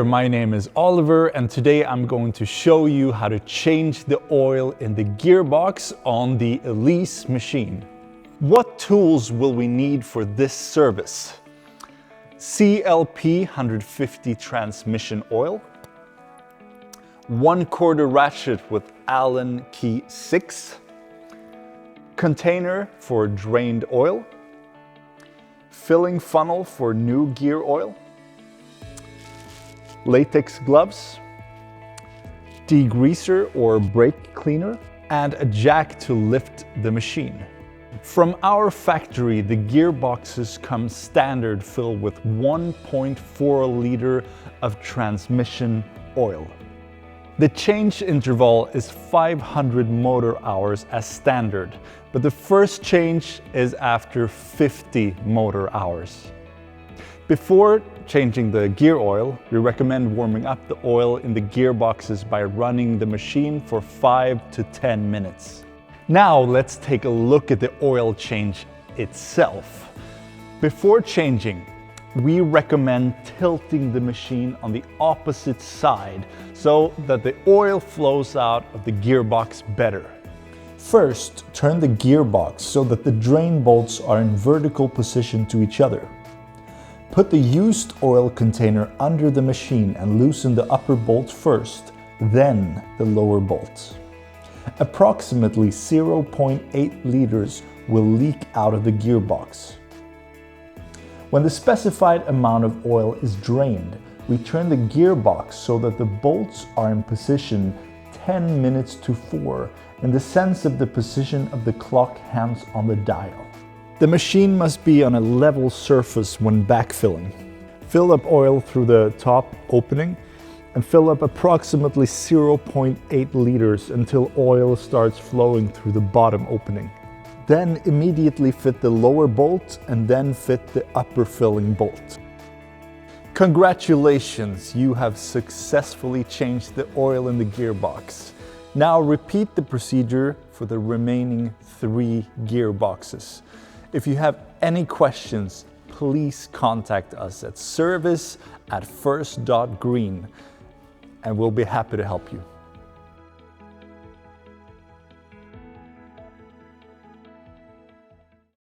my name is Oliver and today I'm going to show you how to change the oil in the gearbox on the Elise machine. What tools will we need for this service? CLP 150 transmission oil, 1/4 ratchet with Allen key 6, container for drained oil, filling funnel for new gear oil, latex gloves, degreaser or brake cleaner, and a jack to lift the machine. From our factory, the gearboxes come standard filled with 1.4 liter of transmission oil. The change interval is 500 motor hours as standard, but the first change is after 50 motor hours. Before changing the gear oil, we recommend warming up the oil in the gearboxes by running the machine for 5 to 10 minutes. Now let's take a look at the oil change itself. Before changing, we recommend tilting the machine on the opposite side so that the oil flows out of the gearbox better. First, turn the gearbox so that the drain bolts are in vertical position to each other. Put the used oil container under the machine and loosen the upper bolt first, then the lower bolts. Approximately 0.8 liters will leak out of the gearbox. When the specified amount of oil is drained, we turn the gearbox so that the bolts are in position 10 minutes to 4 in the sense of the position of the clock hands on the dial. The machine must be on a level surface when backfilling. Fill up oil through the top opening and fill up approximately 0.8 liters until oil starts flowing through the bottom opening. Then immediately fit the lower bolt and then fit the upper filling bolt. Congratulations, you have successfully changed the oil in the gearbox. Now repeat the procedure for the remaining 3 gearboxes. If you have any questions, please contact us at service@first.green and we'll be happy to help you.